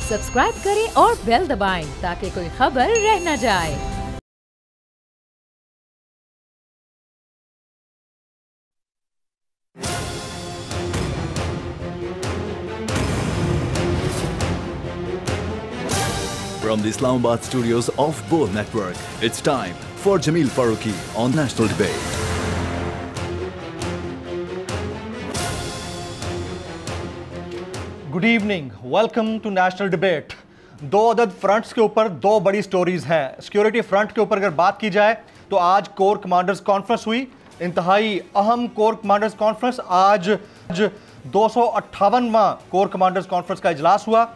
Subscribe करें और bell दबाएं ताकि कोई खबर रह न जाए। From the Islamabad studios of Bol Network, it's time for Jameel Farooqi on National Debate. Good evening, welcome to national debate. दो अदद फ्रंट्स के ऊपर दो बड़ी स्टोरीज हैं। सिक्योरिटी फ्रंट के ऊपर अगर बात की जाए तो आज कोर कमांडर्स कॉन्फ्रेंस हुई, इंतहाई अहम कोर कमांडर्स कॉन्फ्रेंस। आज 258वां कोर कमांडर्स कॉन्फ्रेंस का इजलास हुआ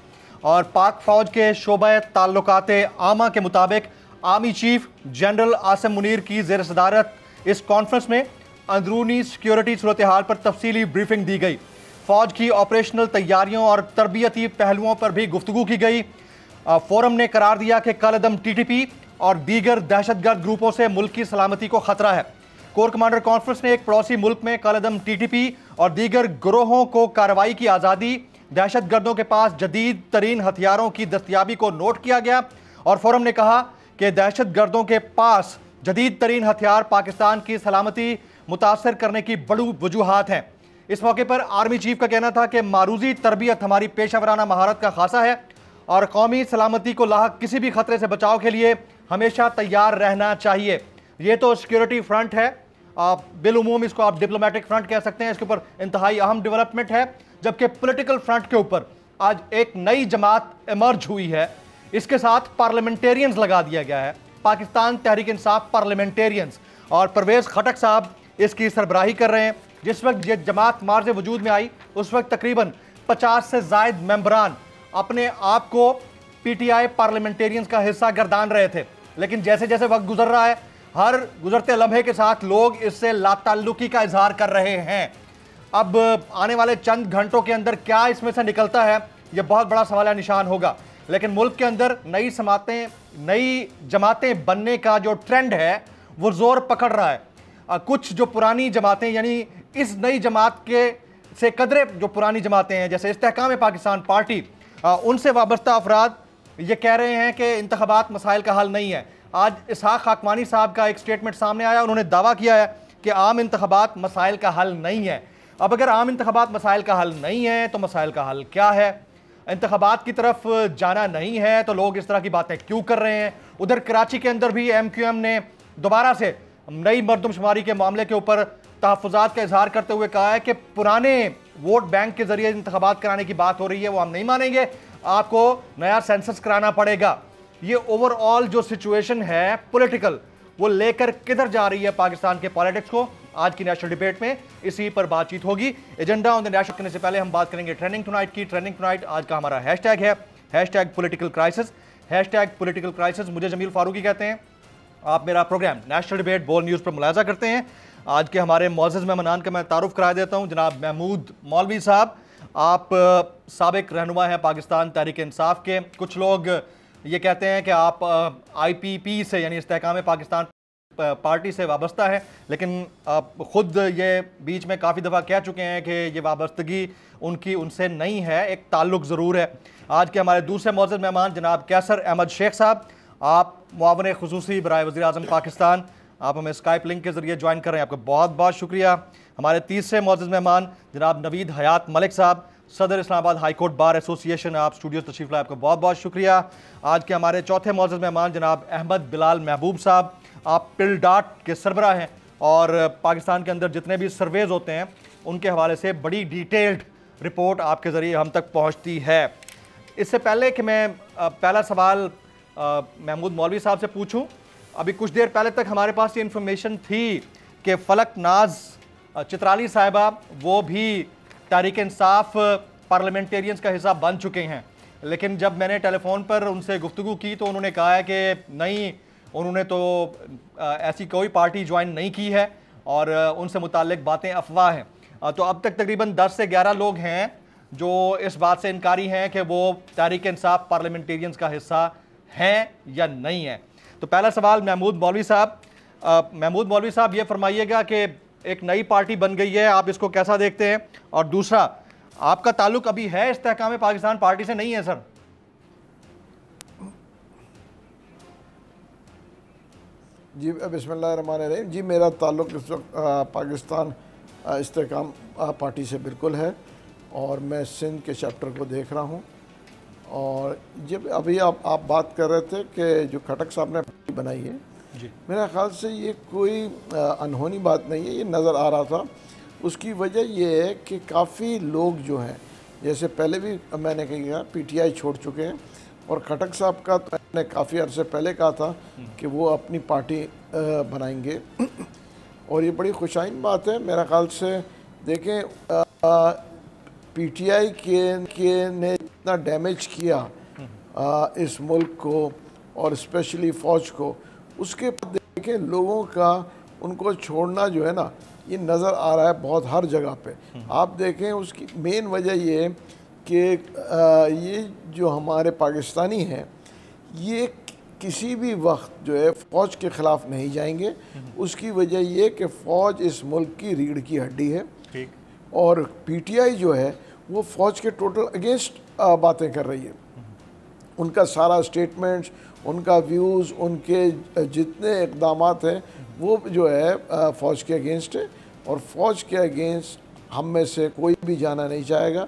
और पाक फौज के शोबा ताल्लुकात आमा के मुताबिक army chief general Asim Munir की ज़ेर सदारत इस कॉन्फ्रेंस में अंदरूनी सिक्योरिटी सूरत हाल पर तफसीली ब्रीफिंग दी गई। फौज की ऑपरेशनल तैयारियों और तरबियती पहलुओं पर भी गुफ्तगू की गई। फोरम ने करार दिया कि कलअदम टीटीपी और दीगर दहशतगर्द ग्रुपों से मुल्क की सलामती को खतरा है। कोर कमांडर कॉन्फ्रेंस ने एक पड़ोसी मुल्क में कलअदम टीटीपी और दीगर गिरोहों को कार्रवाई की आज़ादी, दहशतगर्दों के पास जदीद तरीन हथियारों की दस्तियाबी को नोट किया गया और फोरम ने कहा कि दहशतगर्दों के पास जदीद तरीन हथियार पाकिस्तान की सलामती मुतासर करने की बड़ी वजूहात हैं। इस मौके पर आर्मी चीफ का कहना था कि मारूजी तरबियत हमारी पेशावराना महारत का खासा है और कौमी सलामती को लाहक किसी भी खतरे से बचाव के लिए हमेशा तैयार रहना चाहिए। ये तो सिक्योरिटी फ्रंट है, बिलउमूम इसको आप डिप्लोमेटिक फ्रंट कह सकते हैं। इसके ऊपर इंतहाई अहम डेवलपमेंट है। जबकि पॉलिटिकल फ्रंट के ऊपर आज एक नई जमात इमर्ज हुई है। इसके साथ पार्लियामेंटेरियंस लगा दिया गया है, पाकिस्तान तहरीक इंसाफ पार्लियामेंटेरियंस, और परवेज़ खटक साहब इसकी सरबराही कर रहे हैं। जिस वक्त ये जमात मार्ज वजूद में आई उस वक्त तकरीबन 50 से ज़ायद मेंबरान अपने आप को पीटीआई पार्लियामेंटेरियंस का हिस्सा गर्दान रहे थे। लेकिन जैसे जैसे वक्त गुजर रहा है, हर गुजरते लम्हे के साथ लोग इससे लाताल्लुकी का इजहार कर रहे हैं। अब आने वाले चंद घंटों के अंदर क्या इसमें से निकलता है, यह बहुत बड़ा सवाल निशान होगा। लेकिन मुल्क के अंदर नई जमातें बनने का जो ट्रेंड है वो जोर पकड़ रहा है। कुछ जो पुरानी जमातें, यानी इस नई जमात के से कदरे जो पुरानी जमातें हैं, जैसे इस्तेहकाम पाकिस्तान पार्टी, उनसे वाबस्ता अफराद ये कह रहे हैं कि इंतखाबात मसाइल का हल नहीं है। आज इसहाक खाकवानी साहब का एक स्टेटमेंट सामने आया, उन्होंने दावा किया है कि आम इंतखाबात मसाइल का हल नहीं है। अब अगर आम इंतखाबात मसाइल का हल नहीं है तो मसाइल का हल क्या है? इंतखाबात की तरफ जाना नहीं है तो लोग इस तरह की बातें क्यों कर रहे हैं? उधर कराची के अंदर भी MQM ने दोबारा से नई मरदमशुमारी के मामले के ऊपर तहफ़्फ़ुज़ात का इजहार करते हुए कहा है कि पुराने वोट बैंक के जरिए इंतखाबात कराने की बात हो रही है, वो हम नहीं मानेंगे, आपको नया सेंसस कराना पड़ेगा। ये ओवरऑल जो सिचुएशन है पॉलिटिकल, वो लेकर किधर जा रही है पाकिस्तान के पॉलिटिक्स को, आज की नेशनल डिबेट में इसी पर बातचीत होगी। एजेंडा ऑन द नेशनल करने से पहले हम बात करेंगे ट्रेंडिंग टुनाइट की। ट्रेंडिंग टुनाइट आज का हमारा हैशटैग है #पॉलिटिकल क्राइसिस। #Political crisis. मुझे जमील फारूकी कहते हैं। आप मेरा प्रोग्राम नेशनल डिबेट बोल न्यूज़ पर मुलाजा करते हैं। आज के हमारे मोअज़्ज़ज़ मेहमान का मैं तारुफ करा देता हूँ। जनाब महमूद मौलवी साहब, आप साबिक रहनुमा हैं पाकिस्तान तहरीक इंसाफ के। कुछ लोग ये कहते हैं कि आप IPP से, यानी इस्तेहकाम पाकिस्तान पार्टी से वाबस्ता है, लेकिन आप ख़ुद ये बीच में काफ़ी दफ़ा कह चुके हैं कि ये वाबस्तगी उनकी उनसे नहीं है, एक ताल्लुक़ ज़रूर है। आज के हमारे दूसरे मोअज़्ज़ज़ मेहमान जनाब कैसर अहमद शेख साहब, आप मुआवन ख़ुसूसी बराए वज़ीर आज़म पाकिस्तान, आप हमें स्काइप लिंक के ज़रिए ज्वाइन कर रहे हैं, आपका बहुत बहुत शुक्रिया। हमारे तीसरे मोअज़्ज़ज़ मेहमान जनाब नवीद हयात मलिक साहब, सदर Islamabad high court bar association, आप स्टूडियो तशरीफ़ लाए, आपका बहुत बहुत शुक्रिया। आज के हमारे चौथे मोअज़्ज़ज़ मेहमान जनाब अहमद बिलाल महबूब साहब, आप पिलडाट के सरबराह हैं और पाकिस्तान के अंदर जितने भी सर्वेज होते हैं उनके हवाले से बड़ी डिटेल्ड रिपोर्ट आपके ज़रिए हम तक पहुँचती है। इससे पहले कि मैं पहला सवाल महमूद मौलवी साहब से पूछूं, अभी कुछ देर पहले तक हमारे पास ये इन्फॉर्मेशन थी कि फलक नाज चित्राली साहिबा वो भी तहरीक इंसाफ पार्लियामेंटेरियंस का हिस्सा बन चुके हैं। लेकिन जब मैंने टेलीफोन पर उनसे गुफ्तगू की तो उन्होंने कहा है कि नहीं, उन्होंने तो ऐसी कोई पार्टी ज्वाइन नहीं की है और उनसे मुताल्लिक बातें अफवाह हैं। तो अब तक तकरीबन 10 से 11 लोग हैं जो इस बात से इनकारी हैं कि वो तहरीक इंसाफ पार्लियामेंटेरियंस का हिस्सा हैं या नहीं है। तो पहला सवाल महमूद मौलवी साहब, ये फरमाइएगा कि एक नई पार्टी बन गई है, आप इसको कैसा देखते हैं? और दूसरा, आपका ताल्लुक अभी है इस्तेहकाम पाकिस्तान पार्टी से नहीं है सर? जी बिस्मिल्लाहिर्रहमानिर्रहीम। जी मेरा ताल्लुक़ इस वक्त पाकिस्तान इस्तेहकाम पार्टी से बिल्कुल है और मैं सिंध के चैप्टर को देख रहा हूँ। और जब अभी आप बात कर रहे थे कि जो खटक साहब ने पार्टी बनाई है, मेरा ख्याल से ये कोई अनहोनी बात नहीं है, ये नज़र आ रहा था। उसकी वजह ये है कि काफ़ी लोग जो हैं, जैसे पहले भी मैंने कहा पीटीआई छोड़ चुके हैं, और खटक साहब का तो मैंने काफ़ी अर्से पहले कहा था कि वो अपनी पार्टी बनाएंगे और ये बड़ी खुशाइन बात है मेरा ख्याल से। देखें पीटीआई के ने इतना डैमेज किया इस मुल्क को और स्पेशली फ़ौज को, उसके बाद देखें लोगों का उनको छोड़ना जो है ना, ये नज़र आ रहा है बहुत हर जगह पे। आप देखें उसकी मेन वजह ये है कि ये जो हमारे पाकिस्तानी हैं ये किसी भी वक्त जो है फ़ौज के ख़िलाफ़ नहीं जाएंगे। उसकी वजह ये कि फ़ौज इस मुल्क की रीढ़ की हड्डी है और पीटीआई जो है वो फ़ौज के टोटल अगेंस्ट बातें कर रही है। उनका सारा स्टेटमेंट्स, उनका व्यूज़, उनके जितने इक़दामात हैं वो जो है फ़ौज के अगेंस्ट है और फ़ौज के अगेंस्ट हम में से कोई भी जाना नहीं चाहेगा।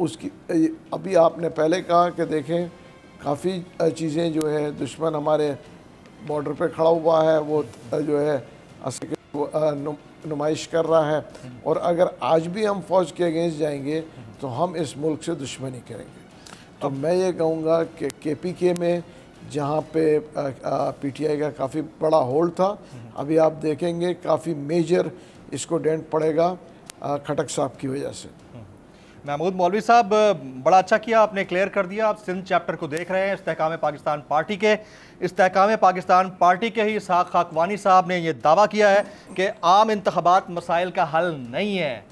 उसकी अभी आपने पहले कहा कि देखें काफ़ी चीज़ें जो है दुश्मन हमारे बॉर्डर पे खड़ा हुआ है, वो जो है नुमाइश कर रहा है, और अगर आज भी हम फ़ौज के अगेंस्ट जाएंगे तो हम इस मुल्क से दुश्मनी करेंगे। तो मैं ये कहूँगा कि केपीके में जहाँ पे पीटीआई का काफ़ी बड़ा होल्ड था, अभी आप देखेंगे काफ़ी मेजर इसको डेंट पड़ेगा खटक साहब की वजह से। महमूद मौलवी साहब, बड़ा अच्छा किया आपने क्लियर कर दिया। आप सिंध चैप्टर को देख रहे हैं इस्तेहकाम पाकिस्तान पार्टी के। इस्तेहकाम पाकिस्तान पार्टी के ही इसहाक खाकवानी साहब ने यह दावा किया है कि आम इंतखाबात मसाइल का हल नहीं है।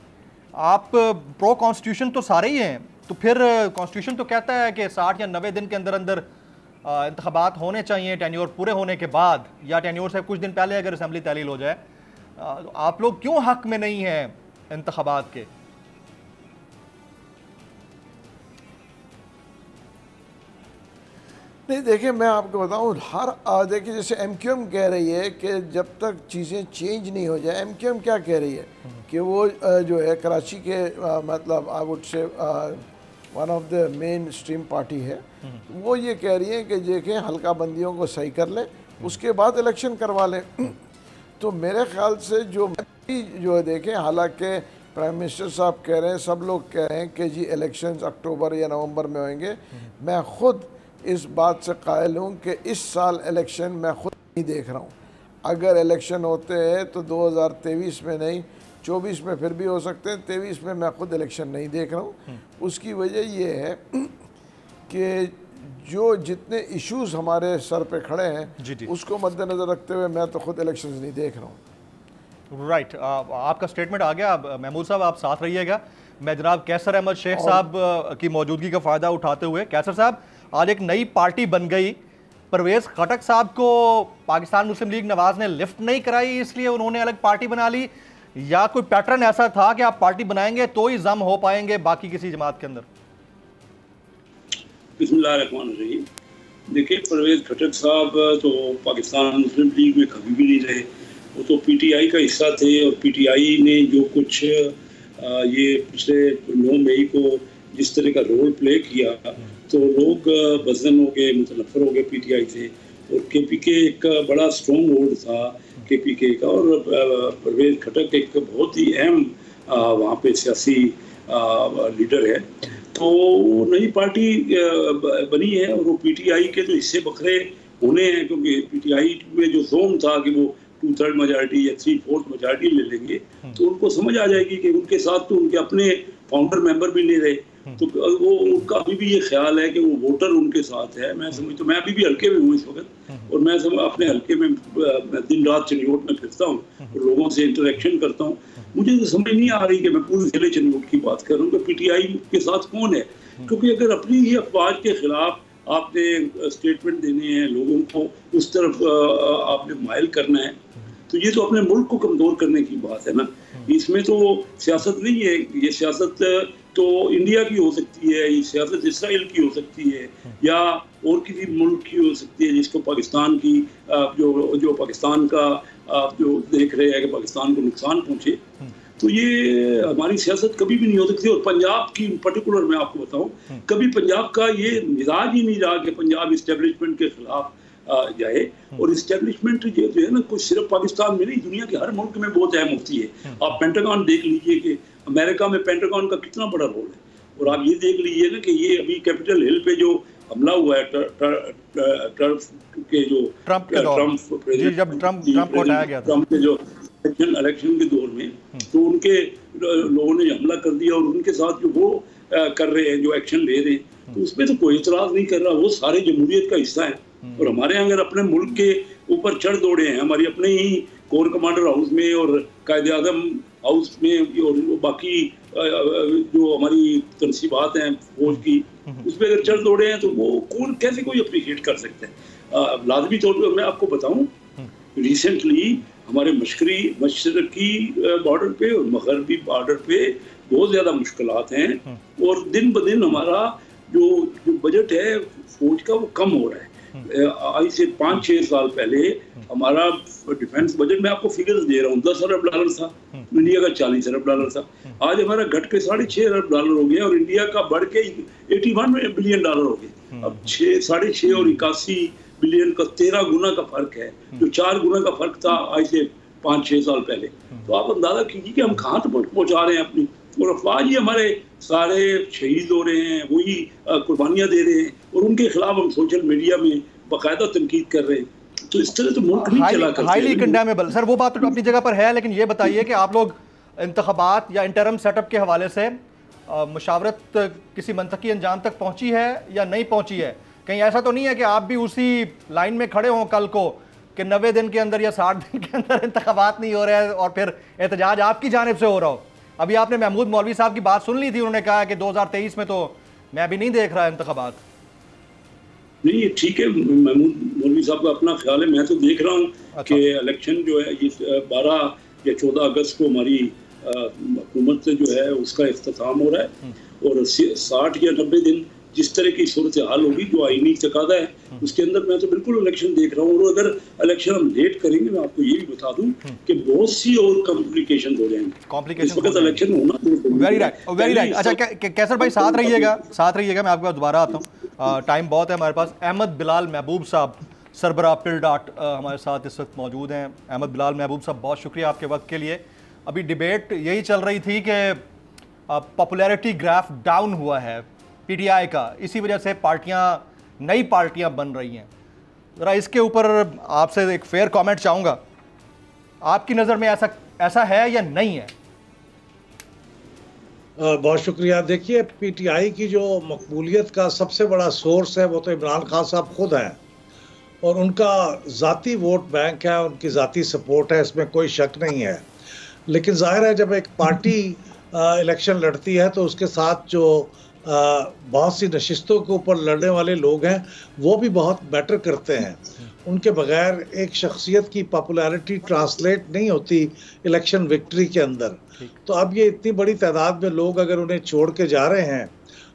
आप प्रो कॉन्स्टिट्यूशन तो सारे ही हैं, तो फिर कॉन्स्टिट्यूशन तो कहता है कि 60 या 90 दिन के अंदर अंदर इंतखाबात होने चाहिए टेन्योर पूरे होने के बाद, या टेन्योर से कुछ दिन पहले अगर असम्बली तहलील हो जाए। आप लोग क्यों हक में नहीं हैं इंतखाबात के? नहीं देखिए, मैं आपको बताऊं, हर देखिए जैसे एमक्यूएम कह रही है कि जब तक चीज़ें चेंज नहीं हो जाए, एमक्यूएम क्या कह रही है कि वो जो है कराची के मतलब I would say one of the main stream party है, वो ये कह रही है कि देखें हल्का बंदियों को सही कर लें, उसके बाद इलेक्शन करवा लें। तो मेरे ख्याल से जो है देखें, हालांकि प्राइम मिनिस्टर साहब कह रहे हैं, सब लोग कह रहे हैं कि जी इलेक्शंस अक्टूबर या नवंबर में होंगे, मैं खुद इस बात से कायल हूँ कि इस साल इलेक्शन मैं खुद नहीं देख रहा हूँ। अगर इलेक्शन होते हैं तो 2023 में नहीं, 24 में फिर भी हो सकते हैं, 23 में मैं खुद इलेक्शन नहीं देख रहा हूँ। उसकी वजह ये है कि जो जितने इश्यूज हमारे सर पे खड़े हैं उसको मद्देनज़र रखते हुए मैं तो खुद इलेक्शंस नहीं देख रहा हूँ। राइट, आपका स्टेटमेंट आ गया। महमूद साहब आप साथ रहिएगा। मैं जनाब कैसर अहमद शेख साहब की मौजूदगी का फ़ायदा उठाते हुए, कैसर साहब आज एक नई पार्टी बन गई, परवेज़ खटक साहब को पाकिस्तान मुस्लिम लीग नवाज ने लिफ्ट नहीं कराई इसलिए उन्होंने अलग पार्टी बना ली, या कोई पैटर्न ऐसा था कि आप पार्टी बनाएंगे तो ही जम हो पाएंगे बाकी किसी जमात के अंदर? बिस्मिल्लाहिर्रहमानिर्रहीम। देखिए, परवेज़ खटक साहब तो पाकिस्तान मुस्लिम लीग में कभी भी नहीं रहे, वो तो पीटीआई का हिस्सा थे और पीटीआई ने जो कुछ ये पिछले 9 मई को जिस तरह का रोल प्ले किया तो लोग बज़न हो गए, मुतनफ़र हो गए पीटीआई से। और केपीके एक बड़ा स्ट्रॉन्ग होल्ड था केपीके का, और परवेज़ खटक एक बहुत ही अहम वहाँ पे सियासी लीडर है। तो वो नई पार्टी बनी है और वो पीटीआई के तो हिस्से बखरे होने हैं, क्योंकि पीटीआई में जो जोन था कि वो 2/3 मेजॉरिटी या 3/4 मेजॉरिटी ले लेंगे, तो उनको समझ आ जाएगी कि उनके साथ तो उनके अपने फाउंडर मेंबर भी नहीं रहे, तो वो उनका अभी भी ये ख्याल है कि वो वोटर उनके साथ है। मैं समझता, मैं अभी भी हल्के में हूँ इस वक्त, और मैं अपने हल्के में दिन रात चनियोट में फिरता हूँ और लोगों से इंटरेक्शन करता हूँ। मुझे तो समझ नहीं आ रही कि मैं पूरे जिले चनियोट की बात कर रहा हूँ कि पीटीआई के साथ कौन है, क्योंकि अगर अपनी ही अफवाज के खिलाफ आपने स्टेटमेंट देने हैं, लोगों को उस तरफ आपने माइल करना है, तो ये तो अपने मुल्क को कमज़ोर करने की बात है ना। इसमें तो सियासत नहीं है, ये सियासत तो इंडिया की हो सकती है, ये सियासत इसराइल की हो सकती है, या और किसी मुल्क की हो सकती है जिसको पाकिस्तान की जो पाकिस्तान का जो देख रहे हैं कि पाकिस्तान को नुकसान पहुंचे। तो ये हमारी सियासत कभी भी नहीं हो सकती। और पंजाब की पर्टिकुलर मैं आपको बताऊं, कभी पंजाब का ये मिजाज ही नहीं रहा कि पंजाब इस्टेब्लिशमेंट के खिलाफ जाए। और इस्टेब्लिशमेंट जो है ना, कुछ सिर्फ पाकिस्तान में नहीं, दुनिया के हर मुल्क में बहुत अहम होती है। आप पेंटागन देख लीजिए कि अमेरिका में पेंटागन का कितना बड़ा रोल है। और आप ये देख लीजिए ना कि ये अभी कैपिटल हिल पे जो हमला हुआ है ट्रम्प के जो ट्रम्प के जो इलेक्शन के दौर में, तो उनके लोगों ने हमला कर दिया और उनके साथ जो वो कर रहे हैं, जो एक्शन ले रहे हैं, तो उसमें तो कोई इतराज नहीं कर रहा। वो सारे जमहूरियत का हिस्सा है। और हमारे अगर अपने मुल्क के ऊपर चढ़ दौड़े हैं, हमारी अपने ही कोर कमांडर हाउस में और कायदे आज़म हाउस में और बाकी जो हमारी तनसीबात हैं फौज की, उसमें अगर चढ़ दौड़े हैं, तो वो कौन कैसे कोई अप्रिशिएट कर सकते हैं। लाजमी तौर पर मैं आपको बताऊं, रिसेंटली हमारे मशरकी बॉर्डर पे और मगरबी बॉर्डर पे बहुत ज़्यादा मुश्किलात हैं। और दिन ब दिन हमारा जो बजट है फौज का, वो कम हो रहा है। आज से 5-6 साल पहले हमारा डिफेंस बजट, मैं आपको फिगर्स दे रहा हूँ, $10 अरब था, इंडिया का $40 अरब था। आज हमारा घट के $6.5 अरब हो गया और इंडिया का बढ़ के $81 बिलियन हो गया। अब 6.5 और 81 बिलियन का 13 गुना का फर्क है, जो 4 गुना का फर्क था आज से 5-6 साल पहले। तो आप अंदाजा कीजिए कि हम कहाँ तक पहुँचा रहे हैं अपनी। और अफवाज ही हमारे सारे शहीद हो रहे हैं, वही कुर्बानियाँ दे रहे हैं, और उनके खिलाफ हम सोशल मीडिया में बाकायदा तनकीद कर रहे हैं। तो इस तरह तो मुल्क नहीं चला करते। हाईली कंडेमेबल सर, वो बात तो अपनी जगह पर है, लेकिन ये बताइए कि आप लोग इंतखाबात या इंटरम सेटअप के हवाले से मुशावरत किसी मंतकी अंजाम तक पहुँची है या नहीं पहुँची है? कहीं ऐसा तो नहीं है कि आप भी उसी लाइन में खड़े हों कल को कि 90 दिन के अंदर या 60 दिन के अंदर इंतखाबात नहीं हो रहे हैं और फिर एहतजाज आपकी जानिब से हो रहा हो? अभी आपने महमूद मौलवी साहब की बात सुन ली थी, उन्होंने कहा कि 2023 में तो मैं भी नहीं देख रहा इंतखाबात। नहीं, ठीक है, महमूद मौलवी साहब का अपना ख्याल है, मैं तो देख रहा हूँ कि इलेक्शन जो है 12 या 14 अगस्त को हमारी हुकूमत से जो है उसका इख्तिताम हो रहा है। और 60 या 90 दिन जिस तरह की सूरत हाल होगी, जो आईनी तकादा है, उसके अंदर मैं तो बिल्कुल इलेक्शन देख रहा हूँ। और अगर इलेक्शन हम लेट करेंगे, मैं आपको ये भी बता दूं कि बहुत सी और कॉम्प्लिकेशन हो जाएंगे। इस वक्त इलेक्शन होना वेरी राइट। अच्छा कैसर भाई साथ रहिएगा, मैं आपके पास दोबारा आता हूँ, टाइम बहुत है हमारे पास। अहमद बिलाल महबूब साहब सरबराह पिलडाट हमारे साथ इस वक्त मौजूद हैं। अहमद बिलाल महबूब साहब, बहुत शुक्रिया आपके वक्त के लिए। अभी डिबेट यही चल रही थी कि पॉपुलैरिटी ग्राफ डाउन हुआ है पीटीआई का, इसी वजह से नई पार्टियां बन रही हैं। ज़रा इसके ऊपर आपसे एक फेयर कमेंट चाहूँगा, आपकी नज़र में ऐसा है या नहीं है? बहुत शुक्रिया। देखिए, पीटीआई की जो मकबूलियत का सबसे बड़ा सोर्स है वो तो इमरान खान साहब खुद हैं, और उनका ज़ाती वोट बैंक है, उनकी ज़ाती सपोर्ट है, इसमें कोई शक नहीं है। लेकिन जाहिर है जब एक पार्टी इलेक्शन लड़ती है तो उसके साथ जो बहुत सी नशिस्तों के ऊपर लड़ने वाले लोग हैं वो भी बहुत मैटर करते हैं। उनके बगैर एक शख्सियत की पॉपुलैरिटी ट्रांसलेट नहीं होती इलेक्शन विक्ट्री के अंदर। तो अब ये इतनी बड़ी तादाद में लोग अगर उन्हें छोड़ के जा रहे हैं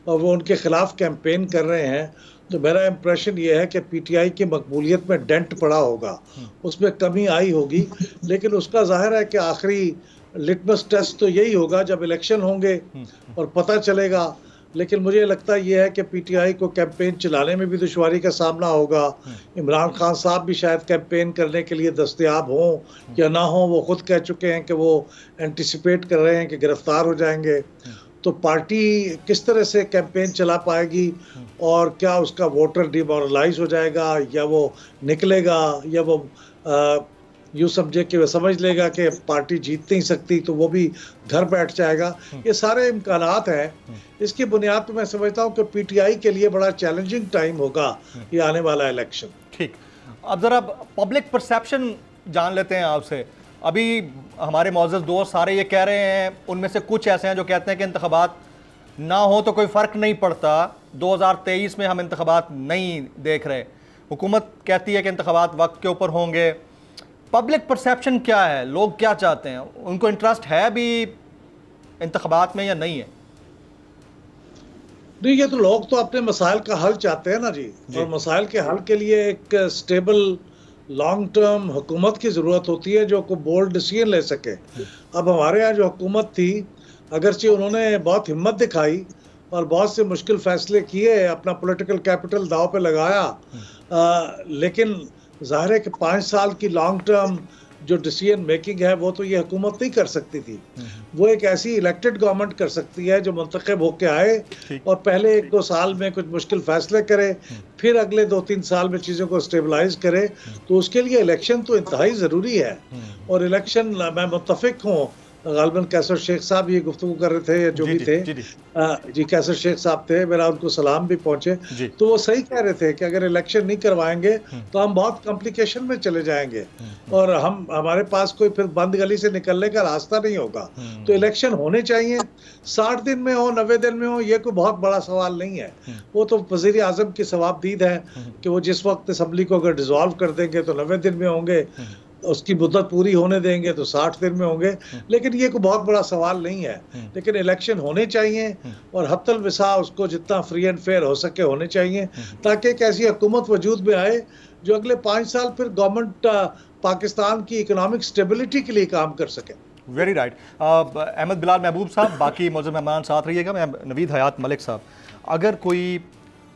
और वो उनके खिलाफ कैंपेन कर रहे हैं, तो मेरा इम्प्रेशन ये है कि पीटीआई की मकबूलियत में डेंट पड़ा होगा, उसमें कमी आई होगी। लेकिन उसका जाहिर है कि आखिरी लिटमस टेस्ट तो यही होगा जब इलेक्शन होंगे और पता चलेगा। लेकिन मुझे लगता ये है कि पीटीआई को कैंपेन चलाने में भी दुश्वारी का सामना होगा। इमरान खान साहब भी शायद कैंपेन करने के लिए दस्तयाब हों या ना हों, वो खुद कह चुके हैं कि वो एंटिसिपेट कर रहे हैं कि गिरफ्तार हो जाएंगे। तो पार्टी किस तरह से कैंपेन चला पाएगी और क्या उसका वोटर डिमोरलाइज हो जाएगा या वो निकलेगा या वो यूँ समझे कि वह समझ लेगा कि पार्टी जीत नहीं सकती तो वो भी घर बैठ जाएगा। ये सारे इम्कानात हैं। इसकी बुनियाद पर मैं समझता हूँ कि पीटीआई के लिए बड़ा चैलेंजिंग टाइम होगा ये आने वाला इलेक्शन। ठीक, अब ज़रा पब्लिक परसेप्शन जान लेते हैं आपसे। अभी हमारे मौजूद दोस्त सारे ये कह रहे हैं, उनमें से कुछ ऐसे हैं जो कहते हैं कि इंतखाबात ना हो तो कोई फ़र्क नहीं पड़ता, 2023 में हम इंतखाबात नहीं देख रहे। हुकूमत कहती है कि इंतखाबात वक्त के ऊपर होंगे। पब्लिक परसेप्शन क्या है, लोग क्या चाहते हैं, उनको इंटरेस्ट है भी इंतखाबात में या नहीं है? नहीं, ये तो लोग तो अपने मसाइल का हल चाहते हैं ना जी, और मसाइल के हल के लिए एक स्टेबल लॉन्ग टर्म हुकूमत की ज़रूरत होती है जो को बोल्ड डिसीजन ले सके। अब हमारे यहाँ जो हुकूमत थी, अगरचे उन्होंने बहुत हिम्मत दिखाई और बहुत से मुश्किल फैसले किए, अपना पॉलिटिकल कैपिटल दाव पे लगाया, लेकिन जाहिर है कि 5 साल की लॉन्ग टर्म जो डिसीजन मेकिंग है वो तो ये हुकूमत नहीं कर सकती थी। वो एक ऐसी इलेक्टेड गवर्नमेंट कर सकती है जो मुंतखब होके आए और पहले 1-2 साल में कुछ मुश्किल फैसले करे, फिर अगले 2-3 साल में चीज़ों को स्टेबलाइज करे। तो उसके लिए इलेक्शन तो इंतहाई ज़रूरी है। और इलेक्शन मैं मुत्तफिक हूँ, गालिबन कैसर शेख साहब ये गुफ्तगू कर रहे थे या जो भी थे, जी कैसर शेख साहब थे, मेरा उनको सलाम भी पहुंचे, तो वो सही कह रहे थे कि अगर इलेक्शन नहीं करवाएंगे तो हम बहुत कॉम्प्लिकेशन में चले जाएंगे और हमारे पास कोई फिर बंद गली से निकलने का रास्ता नहीं होगा। तो इलेक्शन होने चाहिए, 60 दिन में हो 90 दिन में हो, ये कोई बहुत बड़ा सवाल नहीं है। वो तो वज़ीर आज़म की सवाबदीद है कि वो जिस वक्त असम्बली को अगर डिसॉल्व कर देंगे तो 90 दिन में होंगे, उसकी मुद्दत पूरी होने देंगे तो 60 दिन में होंगे, लेकिन ये कोई बहुत बड़ा सवाल नहीं है। लेकिन इलेक्शन होने चाहिए और हत्तल विसा उसको जितना फ्री एंड फेयर हो सके होने चाहिए, ताकि एक ऐसी हुकूमत वजूद में आए जो अगले 5 साल फिर गवर्नमेंट पाकिस्तान की इकोनॉमिक स्टेबिलिटी के लिए काम कर सके। Very right. अहमद बिलाल महबूब साहब, बाकी मौजूद मेहमान साथ रहिएगा। मैं नवीद हयात मलिक साहब, अगर कोई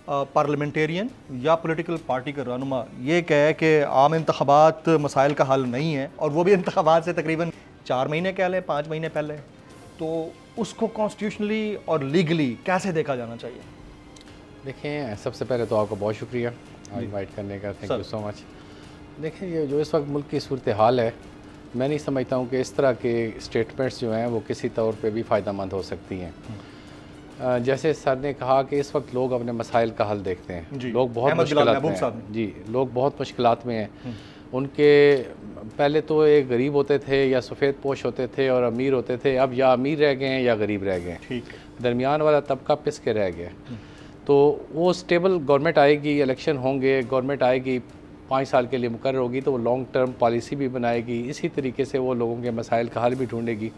पार्लियामेंटेरियन या पॉलिटिकल पार्टी का रहनुमा ये कहे कि आम इंतखाबात मसाइल का हल नहीं है, और वो भी इंतखाबात से तकरीबन 4 महीने कह लें 5 महीने पहले, तो उसको कॉन्स्टिट्यूशनली और लीगली कैसे देखा जाना चाहिए? देखें, सबसे पहले तो आपका बहुत शुक्रिया इनवाइट करने का, थैंक यू सो मच। देखें, ये जो इस वक्त मुल्क की सूरत हाल है, मैं नहीं समझता हूँ कि इस तरह के स्टेटमेंट्स जो हैं वो किसी तौर पे भी फ़ायदेमंद हो सकती हैं। जैसे सर ने कहा कि इस वक्त लोग अपने मसाइल का हल देखते हैं, लोग बहुत मुश्किलात में हैं जी, लोग बहुत मुश्किलात में हैं। उनके पहले तो एक गरीब होते थे या सफ़ेद पोश होते थे और अमीर होते थे, अब या अमीर रह गए हैं या गरीब रह गए हैं, दरमियान वाला तबका पिस के रह गया। तो वो स्टेबल गवर्नमेंट आएगी, इलेक्शन होंगे, गवर्नमेंट आएगी 5 साल के लिए मुकर्रर होगी, तो वो लॉन्ग टर्म पॉलिसी भी बनाएगी, इसी तरीके से वो लोगों के मसाइल का हल भी ढूंढेगी।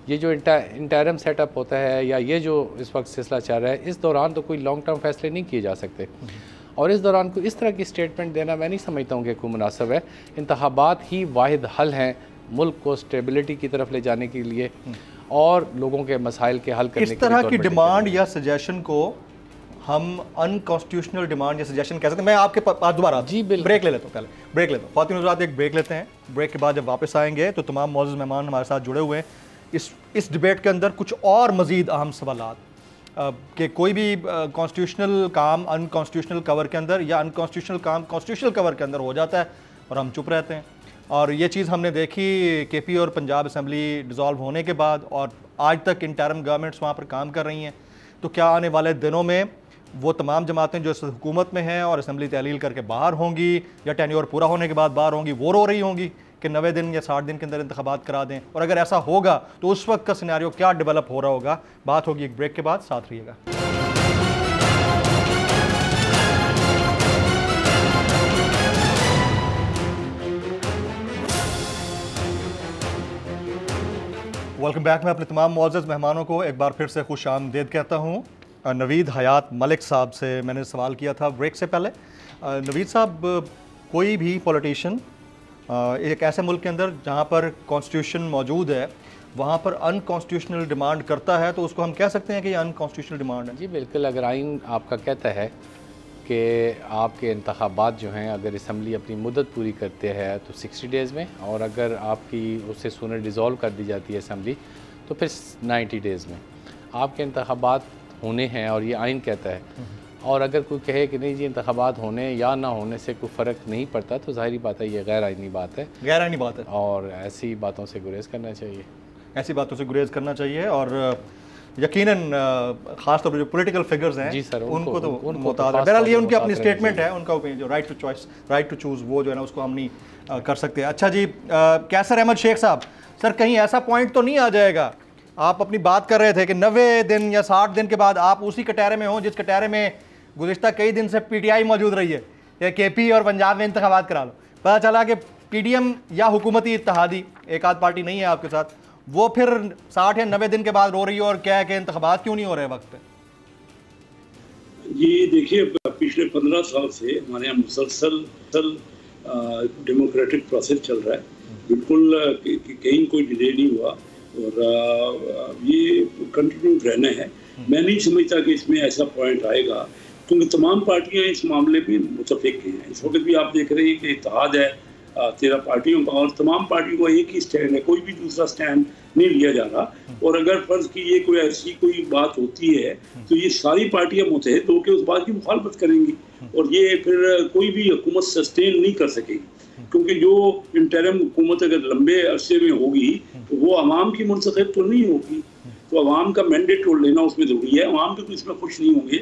ये जो इंटरम सेटअप होता है या ये जो इस वक्त सिलसिला चल रहा है, इस दौरान तो कोई लॉन्ग टर्म फैसले नहीं किए जा सकते, और इस दौरान को इस तरह की स्टेटमेंट देना मैं नहीं समझता हूँ कि कोई मुनासिब है। इंतखाबात ही वाहिद हल हैं मुल्क को स्टेबिलिटी की तरफ ले जाने के लिए और लोगों के मसाइल के हल करने के लिए। इस तरह की डिमांड या सजेशन को हम अनकॉन्स्टिट्यूशनल डिमांड या सजेशन कह सकते हैं। मैं आपके पास दोबारा जी ब्रेक ले लेता हूँ, पहले ब्रेक लेता हूँ। फ़ातिमा नुज़रात, एक ब्रेक लेते हैं। ब्रेक के बाद जब वापस आएंगे तो तमाम मौजूद मेहमान हमारे साथ जुड़े हुए हैं। इस डिबेट के अंदर कुछ और मज़ीद अहम सवालात कि कोई भी कॉन्स्टिट्यूशनल काम अनकॉन्स्टिट्यूशनल कवर के अंदर या अनकॉन्स्टिट्यूशनल काम कॉन्स्टिट्यूशनल कवर के अंदर हो जाता है और हम चुप रहते हैं। और ये चीज़ हमने देखी KP और पंजाब असम्बली डिज़ोल्व होने के बाद, और आज तक इंटरम गवर्नमेंट्स वहाँ पर काम कर रही हैं। तो क्या आने वाले दिनों में वो तमाम जमातें जो हुकूमत में हैं और असम्बली तहलील करके बाहर होंगी या टेन्योर पूरा होने के बाद बाहर होंगी, वो रो रही होंगी कि 90 दिन या 60 दिन के अंदर इंतखाबात करा दें? और अगर ऐसा होगा तो उस वक्त का सिनेरियो क्या डेवलप हो रहा होगा? बात होगी एक ब्रेक के बाद, साथ रहिएगा। Welcome back. मैं अपने तमाम मुअज़्ज़ज़ मेहमानों को एक बार फिर से खुश आमदीद कहता हूँ। नवीद हयात मलिक साहब से मैंने सवाल किया था ब्रेक से पहले। नवीद साहब, कोई भी पॉलिटिशियन एक ऐसे मुल्क के अंदर जहाँ पर कॉन्स्टिट्यूशन मौजूद है वहाँ पर अनकॉन्स्टिट्यूशनल डिमांड करता है, तो उसको हम कह सकते हैं कि ये अनकॉन्स्टिट्यूशनल डिमांड है? जी बिल्कुल। अगर आइन आपका कहता है कि आपके इंतखाबात जो हैं, अगर असम्बली अपनी मुद्दत पूरी करते हैं तो 60 डेज़ में, और अगर आपकी उससे सूनर डिज़ोल्व कर दी जाती है असम्बली तो फिर 90 डेज़ में आपके इंतखाबात होने हैं, और ये आइन कहता है। और अगर कोई कहे कि नहीं जी इंतखाबात होने या ना होने से कोई फ़र्क नहीं पड़ता, तो ज़ाहिरी बात है ये गैर आइनी बात है, गैर आइनी बात है, और ऐसी बातों से गुरेज करना चाहिए, ऐसी बातों से गुरेज करना चाहिए। और यकीनन ख़ास तौर पर जो पॉलिटिकल फिगर्स हैं जी सर, उनको तो बहरहाल ये उनकी अपनी स्टेटमेंट है, उनका ओपिनियन, जो right to choice, right to choose, वो जो है ना उसको हम नहीं कर सकते। अच्छा जी, कैसर अहमद शेख साहब, सर कहीं ऐसा पॉइंट तो नहीं आ जाएगा, आप अपनी बात कर रहे थे कि 90 दिन या 60 दिन के बाद आप उसी कटहरे में हों जिस कटहरे में गुज़िश्ता कई दिन से PTI मौजूद रही है, या KP और पंजाब में इंतखाबात करा लो, पता चला कि PDM या हुकूमती इत्तेहादी एक आध पार्टी नहीं है आपके साथ, वो फिर 60 या 90 दिन के बाद रो रही है और क्या है कि इंतखाबात क्यों नहीं हो रहे वक्त पे? ये देखिए, पिछले 15 साल से हमारे यहाँ मुसलसल डेमोक्रेटिक प्रोसेस चल रहा है, बिल्कुल कहीं कोई डिले नहीं हुआ और ये कंटिन्यू रहना है। मैं नहीं समझता कि इसमें ऐसा पॉइंट आएगा, क्योंकि तमाम पार्टियां इस मामले में मुतफिक हैं। इस वक्त भी आप देख रहे हैं कि इत्तेहाद है 13 पार्टियों का और तमाम पार्टियों का एक ही स्टैंड है, कोई भी दूसरा स्टैंड नहीं लिया जा रहा। और अगर फर्ज कीजिए कोई ऐसी कोई बात होती है तो ये सारी पार्टियां मुतहद होकर उस बात की मुखालफत करेंगी और ये फिर कोई भी हुकूमत सस्टेन नहीं कर सकेगी, क्योंकि जो इंटरिम हुकूमत अगर लंबे अरसे में होगी तो वो अवाम की मुंतखब तो नहीं होगी, तो अवाम का मैंडेट लेना उसमें ज़रूरी है। अवाम भी तो इसमें खुश नहीं होंगे,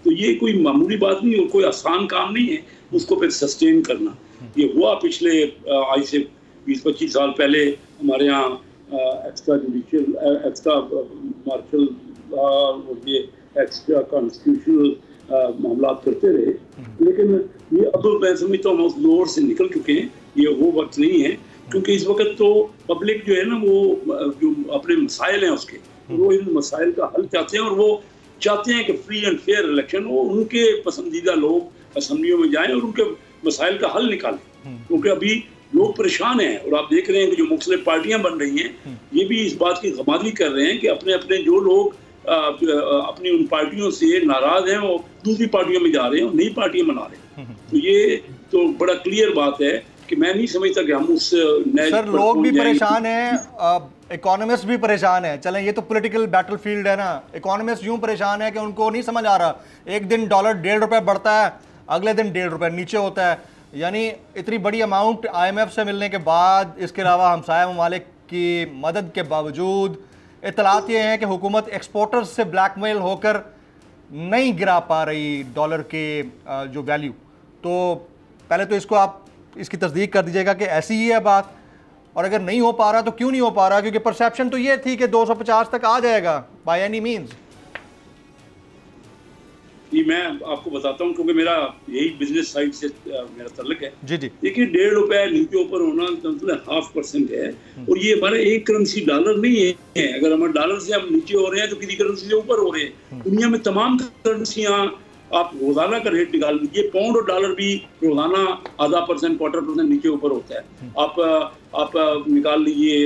तो ये कोई मामूली बात नहीं और कोई आसान काम नहीं है उसको फिर सस्टेन करना। ये हुआ पिछले आज से 20-25 साल पहले हमारे यहाँ एक्स्ट्रा जुडिशियल, एक्स्ट्रा मार्शल और ये एक्स्ट्रा कॉन्स्टिट्यूशनल मामला करते रहे, लेकिन ये अब मैं समझता हूँ उस दौर से निकल चुके हैं। ये वो वक्त नहीं है, क्योंकि इस वक्त तो पब्लिक जो है ना वो जो अपने मसाइल हैं उसके, वो इन मसाइल का हल चाहते हैं और वो चाहते हैं कि फ्री एंड फेयर इलेक्शन हो, उनके पसंदीदा लोग असम्बलियों में जाएं और उनके मसाइल का हल निकालें, क्योंकि अभी लोग परेशान हैं। और आप देख रहे हैं कि जो मुख्तलिफ पार्टियां बन रही हैं ये भी इस बात की गमादी कर रहे हैं कि अपने अपने जो लोग अपनी उन पार्टियों से नाराज हैं वो दूसरी पार्टियों में जा रहे हैं और नई पार्टियां बना रहे हैं। तो ये तो बड़ा क्लियर बात है कि मैं नहीं समझता कि हम उस नए सर लोग भी परेशान हैं, इकोनॉमिस्ट भी परेशान है। चलें ये तो पॉलिटिकल बैटलफील्ड है ना, इकोनॉमिस्ट यूं परेशान है कि उनको नहीं समझ आ रहा, एक दिन डॉलर 1.5 रुपये बढ़ता है, अगले दिन 1.5 रुपये नीचे होता है। यानी इतनी बड़ी अमाउंट IMF से मिलने के बाद, इसके अलावा हमसाया ममालिक की मदद के बावजूद इतलात ये हैं कि हुकूमत एक्सपोर्टर्स से ब्लैकमेल होकर नहीं गिरा पा रही डॉलर के जो वैल्यू। तो पहले तो इसको आप इसकी तस्दीक कर दीजिएगा कि ऐसी ही है बात, और अगर नहीं हो पा रहा तो क्यों नहीं हो पा रहा? क्योंकि परसेप्शन तो ये थी कि 250 तक आ जाएगा बाय एनी मीन्स। ये मैं आपको बताता हूँ क्योंकि मेरा यही बिजनेस साइड से मेरा तल्लुक है। जी जी। देखिए 1.5 रुपये नीचे ऊपर होना मतलब 0.5% है, और ये हमारा एक करेंसी डॉलर नहीं है। अगर हमारे डॉलर से हम नीचे हो रहे हैं तो किसी करेंसी से ऊपर हो रहे हैं। दुनिया में तमाम करेंसियाँ आप रोजाना का रेट निकाल लीजिए, पाउंड और डॉलर भी रोजाना 0.5%, 0.25% नीचे ऊपर होता है। आप निकाल लीजिए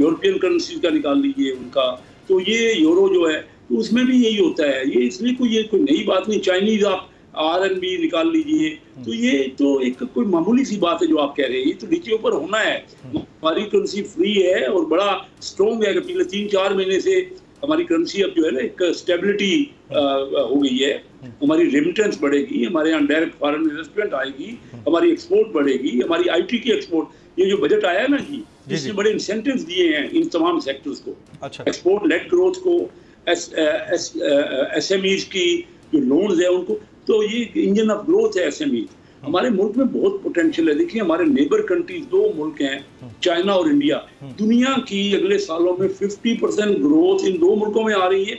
यूरोपियन करेंसी का निकाल लीजिए उनका, तो ये यूरो जो है तो उसमें भी यही होता है। ये इसलिए कोई नई बात नहीं। चाइनीज आप RMB निकाल लीजिए, तो ये तो एक कोई मामूली सी बात है जो आप कह रहे हैं। ये तो नीचे ऊपर होना है। हमारी करेंसी फ्री है और बड़ा स्ट्रॉन्ग है। पिछले 3-4 महीने से हमारी करेंसी अब जो है ना एक स्टेबिलिटी हो गई है। हमारी रेमिटेंस बढ़ेगी, हमारे यहाँ डायरेक्ट फॉरेन इन्वेस्टमेंट आएगी, हमारी एक्सपोर्ट बढ़ेगी, हमारी IT की एक्सपोर्ट। ये जो बजट आया है ना जी, जिसने बड़े इंसेंटिव्स दिए हैं इन तमाम सेक्टर्स को, एक्सपोर्ट लेड ग्रोथ को, SMEs की जो लोन्स है उनको, तो ये इंजन ऑफ ग्रोथ है SMEs। हमारे मुल्क में बहुत पोटेंशियल है। देखिए हमारे नेबर कंट्रीज 2 मुल्क हैं, चाइना और इंडिया। दुनिया की अगले सालों में 50% ग्रोथ इन 2 मुल्कों में आ रही है,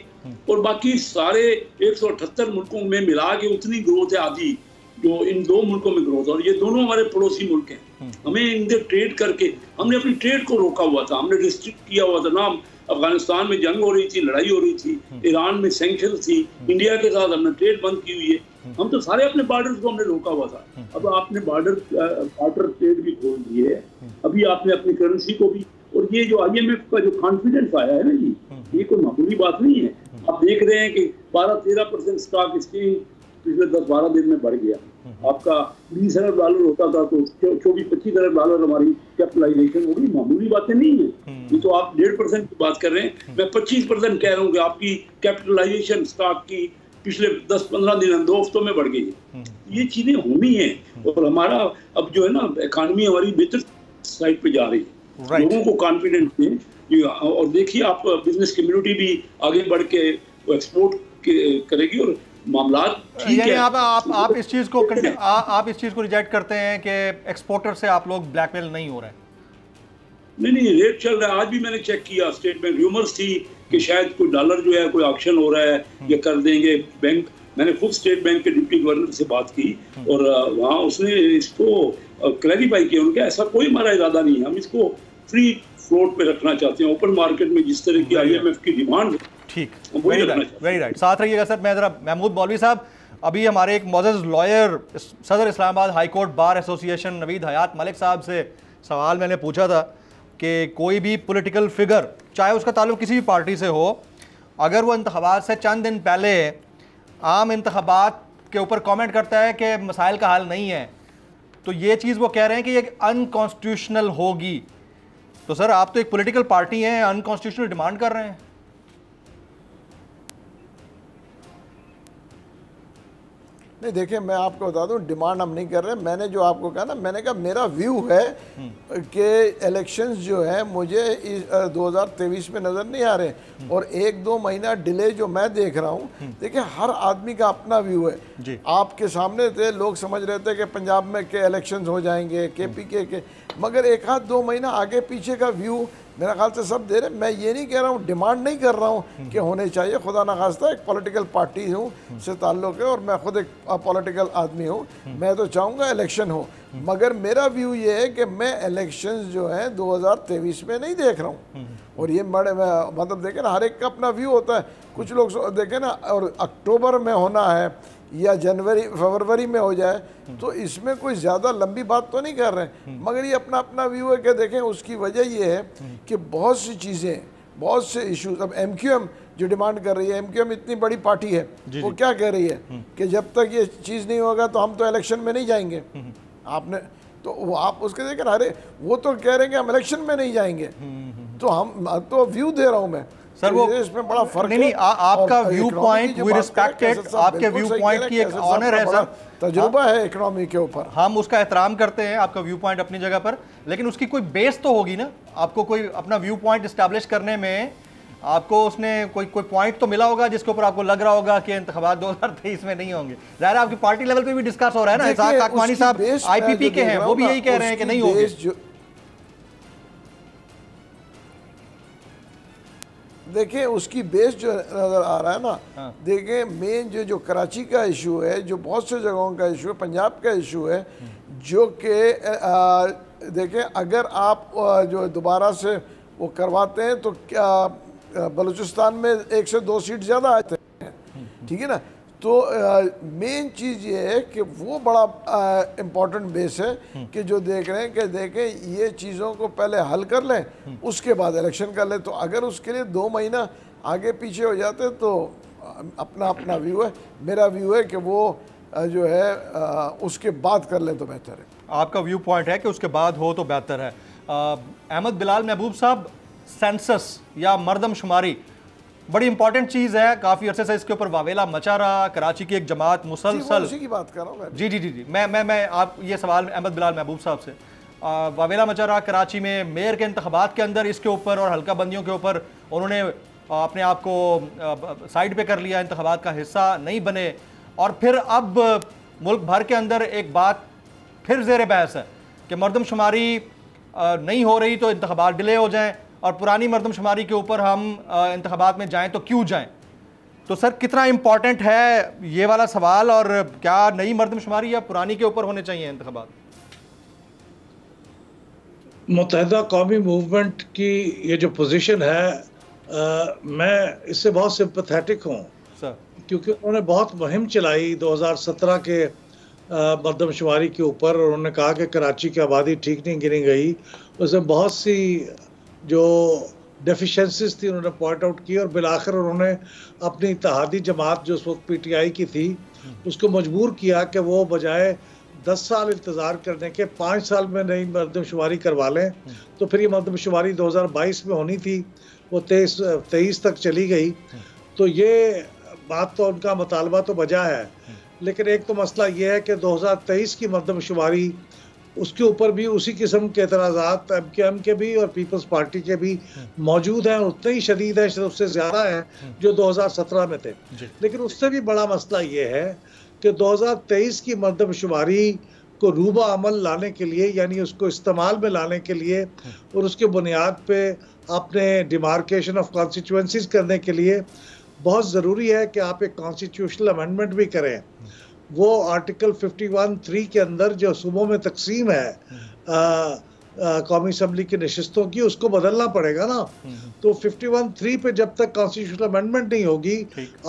और बाकी सारे 178 मुल्कों में मिला के उतनी ग्रोथ है आधी जो इन 2 मुल्कों में ग्रोथ। और ये दोनों हमारे पड़ोसी मुल्क हैं। हमें इनसे ट्रेड करके हमने अपनी ट्रेड को रोका हुआ था, हमने रिस्ट्रिक्ट किया हुआ था ना। अफगानिस्तान में जंग हो रही थी, लड़ाई हो रही थी, ईरान में सैंक्शन थी, इंडिया के साथ हमने ट्रेड बंद की हुई है। हम तो सारे अपने बॉर्डर्स को हमने रोका हुआ था। अब आपने बॉर्डर ट्रेड भी खोल दिए है। अभी आपने अपनी करेंसी को भी, और ये जो IMF का जो कॉन्फिडेंस आया है ना जी, ये कोई मामूली बात नहीं है। आप देख रहे हैं कि 12-13% स्टॉक एक्सचेंज पिछले 10-12 दिन में बढ़ गया। आपका $20 अरब होता था तो 24-25 अरब हमारी कैपिटलाइजेशन होगी। मामूली बातें नहीं है। ये तो आप 1.5% की बात कर रहे हैं, मैं 25% कह रहा हूँ कि आपकी कैपिटलाइजेशन स्टॉक की पिछले 10-15 दिन 2 हफ्तों में बढ़ गई है। ये चीजें होनी है, और हमारा अब जो है ना इकानमी हमारी बेहतर साइड पे जा रही है। लोगों को कॉन्फिडेंस है। और देखिए आप बिजनेस कम्युनिटी भी आगे बढ़ के एक्सपोर्ट करेगी और मामला ठीक है। आप इस चीज को रिजेक्ट करते हैं कि एक्सपोर्टर से आप लोग ब्लैकमेल नहीं हो रहे हैं? नहीं, रेट चल रहा है। आज भी मैंने चेक किया, स्टेट बैंक र्यूमर्स थी कि शायद कोई डॉलर जो है कोई ऑक्शन हो रहा है या कर देंगे बैंक। मैंने खुद स्टेट बैंक के डिप्टी गवर्नर से बात की और वहाँ उसने इसको क्लैरिफाई किया। उनका ऐसा कोई हमारा इरादा नहीं है। हम इसको फ्री फ्लोट पे रखना चाहते हैं, ओपन मार्केट में जिस तरह की IMF की डिमांड ठीक, वही वेरी रखना राइट, वेरी राइट। साथ रहिएगा सर। मैं जरा महमूद मौलवी साहब, अभी हमारे एक मोअज़्ज़ज़ लॉयर सदर Islamabad high court bar association Naveed Hayat Malik sahab से सवाल मैंने पूछा था कि कोई भी पॉलिटिकल फिगर, चाहे उसका ताल्लुक किसी भी पार्टी से हो, अगर वो इंतखाबात से चंद दिन पहले आम इंतखाबात के ऊपर कमेंट करता है कि मसाइल का हल नहीं है, तो ये चीज़ वो कह रहे हैं कि ये अनकॉन्स्टिट्यूशनल होगी। तो सर आप तो एक पॉलिटिकल पार्टी हैं, अनकॉन्स्टिट्यूशनल डिमांड कर रहे हैं। नहीं देखिए, मैं आपको बता दूं, डिमांड हम नहीं कर रहे। मैंने जो आपको कहा ना, मैंने कहा मेरा व्यू है कि इलेक्शंस जो है मुझे 2023 में नज़र नहीं आ रहे, और 1-2 महीना डिले जो मैं देख रहा हूँ। देखिए हर आदमी का अपना व्यू है। आपके सामने थे, लोग समझ रहे थे कि पंजाब में के इलेक्शंस हो जाएंगे, KPK के, मगर 1-2 महीना आगे पीछे का व्यू मेरा ख्याल से सब दे रहे। मैं ये नहीं कह रहा हूँ, डिमांड नहीं कर रहा हूँ कि होने चाहिए, खुदा ना खास्ता एक पॉलिटिकल पार्टी हूँ से ताल्लुक़ है और मैं खुद एक पॉलिटिकल आदमी हूँ। मैं तो चाहूँगा इलेक्शन हो, मगर मेरा व्यू ये है कि मैं इलेक्शंस जो हैं 2023 में नहीं देख रहा हूँ। और ये मतलब देखें ना, हर एक का अपना व्यू होता है। कुछ लोग देखें ना, और अक्टूबर में होना है या जनवरी फरवरी में हो जाए, तो इसमें कोई ज़्यादा लंबी बात तो नहीं कर रहे हैं, मगर ये अपना अपना व्यू है कि देखें उसकी वजह ये है कि बहुत सी चीज़ें, बहुत से इश्यूज, अब MQM जो डिमांड कर रही है, MQM इतनी बड़ी पार्टी है, वो क्या कह रही है कि जब तक ये चीज़ नहीं होगा तो हम तो इलेक्शन में नहीं जाएंगे। आपने तो वो आप उसके देखें, अरे वो तो कह रहे हैं कि हम इलेक्शन में नहीं जाएंगे, तो हम तो व्यू दे रहा हूँ मैं सर। वो इसमें बड़ा फर्क नहीं, आपका viewpoint we respect it, आपके व्यू पॉइंट की एक ऑनर है सर, तजुर्बा है इकोनॉमी के ऊपर, हम उसका एहतराम करते हैं, आपका व्यू पॉइंट अपनी जगह पर, लेकिन उसकी कोई बेस तो होगी ना। आपको कोई अपना व्यू पॉइंट इस्टेब्लिश करने में आपको उसने कोई पॉइंट तो मिला होगा जिसके ऊपर आपको लग रहा होगा कि इंतखाबात 2023 में नहीं होंगे। ज़ाहिर आपकी पार्टी लेवल पे भी डिस्कस हो रहा है ना, इसाक काकवानी साहब IPP के हैं, वो भी यही कह रहे हैं कि नहीं होंगे। देखिए उसकी बेस जो नज़र आ रहा है ना, देखिए मेन जो कराची का इशू है, जो बहुत से जगहों का इशू है, पंजाब का इशू है, जो कि देखिए अगर आप जो दोबारा से वो करवाते हैं तो क्या बलूचिस्तान में 1 से 2 सीट ज़्यादा आते हैं, ठीक है ना। तो मेन चीज़ ये है कि वो बड़ा इम्पोर्टेंट बेस है कि जो देख रहे हैं कि देखें ये चीज़ों को पहले हल कर लें, उसके बाद इलेक्शन कर लें। तो अगर उसके लिए 2 महीना आगे पीछे हो जाते तो अपना अपना व्यू है। मेरा व्यू है कि वो जो है उसके बाद कर लें तो बेहतर है। आपका व्यू पॉइंट है कि उसके बाद हो तो बेहतर है। अहमद बिलाल महबूब साहब, सेंसस या मरदमशुमारी बड़ी इंपॉर्टेंट चीज़ है, काफ़ी अरसे से इसके ऊपर वावेला मचा रहा, कराची की एक जमात मुसलसल, उसी की बात कर रहा हूँ जी, मैं आप ये सवाल अहमद बिलाल महबूब साहब से, वावेला मचा रहा कराची में मेयर के इंतखाबात के अंदर इसके ऊपर और हल्का बंदियों के ऊपर उन्होंने अपने आप को साइड पे कर लिया, इंतखाबात का हिस्सा नहीं बने, और फिर अब मुल्क भर के अंदर एक बात फिर ज़ेर बहस है कि मरदमशुमारी नहीं हो रही तो इंतखाबात डिले हो जाएं, और पुरानी मरदमशुमारी के ऊपर हम इंतखाबात में जाएं तो क्यों जाएं। तो सर कितना इम्पॉर्टेंट है ये वाला सवाल, और क्या नई मरदमशुमारी या पुरानी के ऊपर होने चाहिए इंतखाबात? मुत्तहिदा कौमी मूवमेंट की ये जो पोजीशन है, मैं इससे बहुत सिंपैथेटिक हूँ सर, क्योंकि उन्होंने बहुत मुहिम चलाई 2017 के मरदमशुमारी के ऊपर। उन्होंने कहा कि कराची की आबादी ठीक नहीं गिनी गई, उसमें बहुत सी जो डेफिशिएंसीज थी उन्होंने पॉइंट आउट की, और बिलाखिर उन्होंने अपनी इत्तेहादी जमात जो उस वक्त PTI की थी उसको मजबूर किया कि वो बजाय 10 साल इंतज़ार करने के 5 साल में नई मरदमशुमारी करवा लें। तो फिर ये मरदमशुमारी 2022 में होनी थी, वो 23 तक चली गई। तो ये बात तो उनका मुतालबा तो बजा है, लेकिन एक तो मसला ये है कि 2023 की मरदमशुमारी उसके ऊपर भी उसी किस्म के एतराज़ात MQM के भी और पीपल्स पार्टी के भी मौजूद हैं, उतने ही शदीद हैं, उससे ज़्यादा हैं जो 2017 में थे। लेकिन उससे भी बड़ा मसला ये है कि 2023 की मरदमशुमारी को रूबा अमल लाने के लिए, यानी उसको इस्तेमाल में लाने के लिए और उसके बुनियाद पे अपने डिमार्केशन ऑफ कॉन्स्टिट्यूएंसीज करने के लिए बहुत ज़रूरी है कि आप एक कॉन्स्टिट्यूशनल अमेंडमेंट भी करें। वो आर्टिकल 51(3) के अंदर जो सूबों में तकसीम है कौमी असम्बली की नशिस्तों की, उसको बदलना पड़ेगा ना। तो 51(3) पे जब तक कॉन्स्टिट्यूशनल अमेंडमेंट नहीं होगी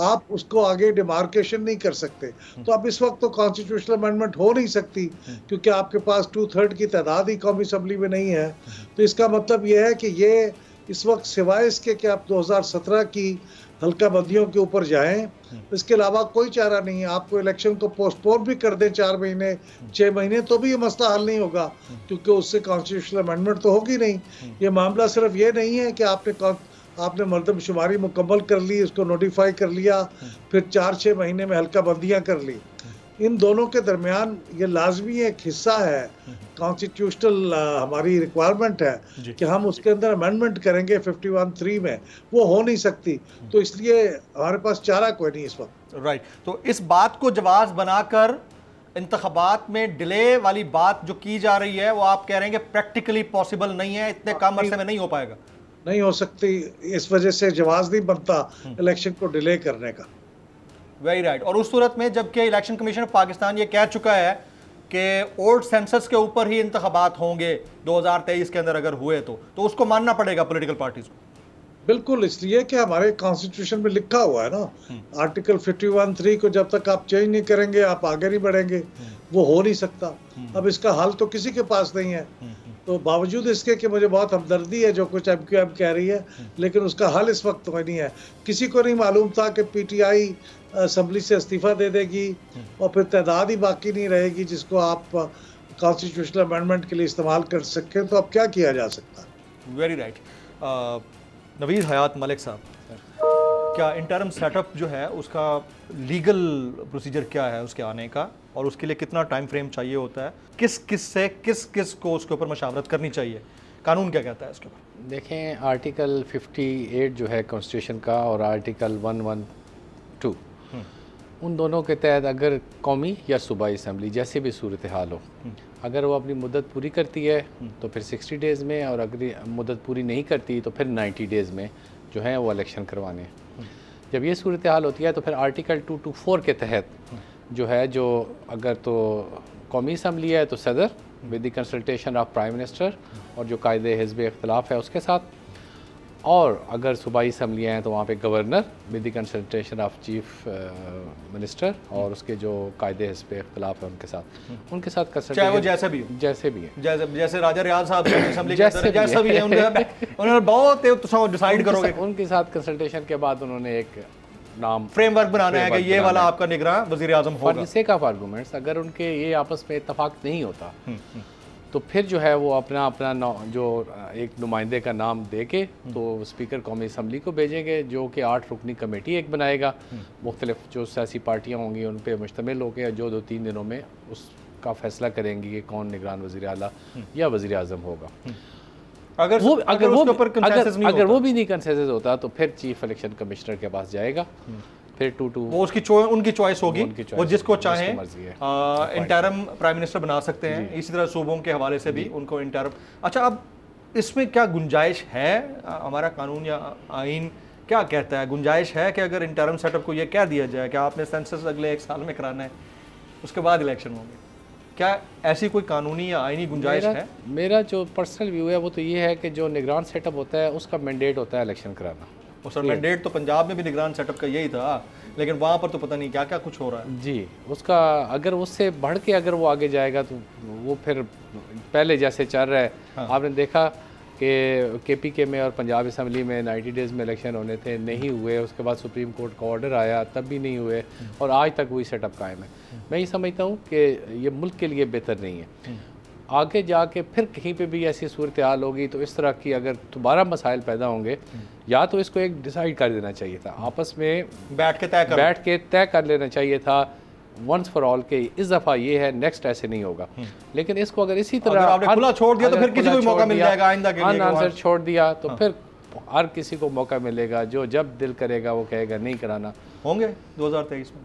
आप उसको आगे डिमार्केशन नहीं कर सकते। तो अब इस वक्त तो कॉन्स्टिट्यूशनल अमेंडमेंट हो नहीं सकती क्योंकि आपके पास 2/3 की तादाद ही कौमी असम्बली में नहीं है। तो इसका मतलब ये है कि ये इस वक्त सिवाय इसके कि आप 2017 की हल्का बंदियों के ऊपर जाएं, इसके अलावा कोई चारा नहीं है। आपको इलेक्शन को पोस्टपोन भी कर दें 4 महीने 6 महीने तो भी ये मसला हल नहीं होगा क्योंकि उससे कॉन्स्टिट्यूशनल अमेंडमेंट तो होगी नहीं। ये मामला सिर्फ ये नहीं है कि आपने मर्दमशुमारी मुकम्मल कर ली, उसको नोटिफाई कर लिया, फिर 4-6 महीने में हल्का बंदियाँ कर ली। इन दोनों के दरमियान ये लाजमी एक हिस्सा है, कॉन्स्टिट्यूशनल हमारी रिक्वायरमेंट है कि हम उसके अंदर अमेंडमेंट करेंगे 51(3) में, वो हो नहीं सकती। तो इसलिए हमारे पास चारा कोई नहीं इस वक्त। राइट, तो इस बात को जवाब बनाकर इंतखाबात में डिले वाली बात जो की जा रही है वो आप कह रहे हैं कि प्रैक्टिकली पॉसिबल नहीं है, इतने कम अरसे में नहीं हो पाएगा, नहीं हो सकती। इस वजह से जवाब नहीं बनता इलेक्शन को डिले करने का। Very right. और उस सूरत में जबकि इलेक्शन कमीशन ऑफ पाकिस्तान ये कह चुका है कि ओल्ड सेंसस के ऊपर ही इंतखाबात होंगे 2023 के अंदर अगर हुए तो उसको मानना पड़ेगा पॉलिटिकल पार्टीज को। बिल्कुल, इसलिए कि हमारे कॉन्स्टिट्यूशन में लिखा हुआ है ना, आर्टिकल 51(3) को जब तक आप चेंज नहीं करेंगे आप आगे नहीं बढ़ेंगे, वो हो नहीं सकता। अब इसका हल तो किसी के पास नहीं है। तो बावजूद इसके कि मुझे बहुत हमदर्दी है जो कुछ MQM कह रही है, लेकिन उसका हल इस वक्त कोई नहीं है। किसी को नहीं मालूम था कि PTI असम्बली से इस्तीफा दे देगी और फिर तादाद ही बाकी नहीं रहेगी जिसको आप कॉन्स्टिट्यूशनल अमेंडमेंट के लिए इस्तेमाल कर सकें। तो अब क्या किया जा सकता है? Very right. नवीद हयात मलिक साहब, क्या इंटरम सेटअप जो है उसका लीगल प्रोसीजर क्या है उसके आने का, और उसके लिए कितना टाइम फ्रेम चाहिए होता है, किस किस को उसके ऊपर मशावरत करनी चाहिए, कानून क्या कहता है इसके ऊपर? देखें, आर्टिकल 58 जो है कॉन्स्टिट्यूशन का और आर्टिकल 112 उन दोनों के तहत अगर कौमी या सूबाई असम्बली जैसी भी सूरत हाल हो, अगर वो अपनी मुद्दत पूरी करती है तो फिर 60 डेज़ में, और अगर मुद्दत पूरी नहीं करती तो फिर 90 डेज़ में जो है वो इलेक्शन करवाने हैं। जब ये सूरत हाल होती है तो फिर आर्टिकल 224 के तहत जो है, जो अगर तो कौमी असम्बली है तो सदर with the consultation of prime minister और जो कायदे हिज़्ब इख्तिलाफ है उसके साथ, और अगर सूबाई असम्बलियाँ हैं तो वहाँ पे governor with the consultation of chief minister और उसके जो कायदे हिज़्ब इख्तिलाफ है उनके साथ कंसल्टेशन, चाहे वो जैसे भी हो, जैसे राजा रियाज साहब असम्बली के अंदर जैसा भी है उन्होंने बहुत डिसाइड करोगे, उनके साथ कंसल्टेशन के बाद उन्होंने एक नाम फ्रेमवर्क बनाना है कि ये वाला आपका निगरान वज़ीर आज़म होगा। For the sake of arguments, अगर उनके ये आपस में इत्तफाक नहीं होता तो फिर जो है वो अपना जो एक नुमाइंदे का नाम दे के तो स्पीकर कौमी असम्बली को भेजेंगे, जो कि 8 रुकनी कमेटी एक बनाएगा, मुख्तलिफ जो सियासी पार्टियाँ होंगी उन पर मुश्तमिल होकर, जो 2-3 दिनों में उसका फैसला करेंगी कि कौन निगरान वज़ीर आला या वज़ीर आज़म होगा। अगर वो भी नहीं कंसेंसस होता तो फिर चीफ इलेक्शन कमिश्नर के पास जाएगा, फिर वो उनकी चॉइस होगी, वो जिसको चाहें इंटरम प्राइम मिनिस्टर बना सकते हैं। इसी तरह सूबों के हवाले से भी उनको इंटरम। अच्छा, अब इसमें क्या गुंजाइश है, हमारा कानून या आइन क्या कहता है, गुंजाइश है कि अगर इंटरम सेटअप को ये कह दिया जाए कि आपने सेंसस अगले 1 साल में कराना है, उसके बाद इलेक्शन होंगे, क्या ऐसी कोई कानूनी या आईनी गुंजाइश है? मेरा जो पर्सनल व्यू है वो तो ये है कि जो निगरान सेटअप होता है उसका मैंडेट होता है इलेक्शन कराना। और सर मैंडेट तो पंजाब में भी निगरान सेटअप का यही था, लेकिन वहाँ पर तो पता नहीं क्या क्या कुछ हो रहा है जी। उसका अगर उससे बढ़ के अगर वो आगे जाएगा तो वो फिर पहले जैसे चल रहा है। हाँ। आपने देखा कि KPK में और पंजाब असम्बली में 90 डेज़ में इलेक्शन होने थे, नहीं हुए, उसके बाद सुप्रीम कोर्ट का ऑर्डर आया तब भी नहीं हुए, और आज तक वही सेटअप कायम है। मैं ये समझता हूँ कि ये मुल्क के लिए बेहतर नहीं है। आगे जाके फिर कहीं पे भी ऐसी सूरत हाल होगी तो इस तरह की अगर दोबारा मसाइल पैदा होंगे, या तो इसको एक डिसाइड कर देना चाहिए था, आपस में बैठ के तय कर लेना चाहिए था वंस फॉर ऑल के इस दफ़ा ये है, नेक्स्ट ऐसे नहीं होगा। लेकिन इसको अगर इसी तरह आपने खुला छोड़ दिया तो फिर किसी को मौका मिल जाएगा आइंदा के लिए, अनआंसर्ड छोड़ दिया तो फिर हर किसी को मौका मिलेगा, जो जब दिल करेगा वो कहेगा नहीं कराना। होंगे 2023 में।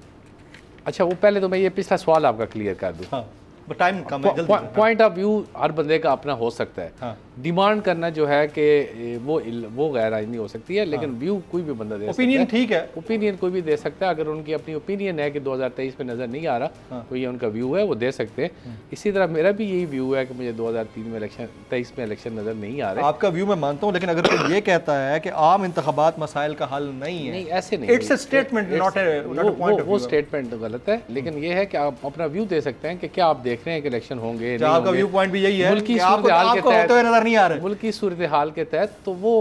अच्छा, वो पहले तो मैं ये पिछला सवाल आपका क्लियर कर दूँ। टाइम कम है, जल्दी। पॉइंट ऑफ व्यू हर बंदे का अपना हो सकता है। डिमांड करना जो है कि वो गैर आइनी हो सकती है, लेकिन व्यू कोई भी बंदा दे सकता है। ओपिनियन ठीक है, ओपिनियन कोई भी दे सकता है। अगर उनकी अपनी ओपिनियन है कि 2023 में नज़र नहीं आ रहा तो ये उनका व्यू है, वो दे सकते हैं। इसी तरह मेरा भी यही व्यू है कि मुझे 2023 में इलेक्शन नज़र नहीं आ रहे। आपका व्यू मैं मानता हूँ, लेकिन अगर कोई ये कहता है कि आम इंतखाबात मसाइल का हल नहीं है, ऐसे नहीं, it's a statement not a point of view. वो स्टेटमेंट गलत है, लेकिन ये है कि आप अपना व्यू दे सकते हैं कि क्या आप देख रहे हैं कि इलेक्शन होंगे। आपका व्यू पॉइंट भी यही है मुल्क की कि आपको होते हुए नजर नहीं आ रहा है। मुल्क की सूरत हाल के तहत तो वो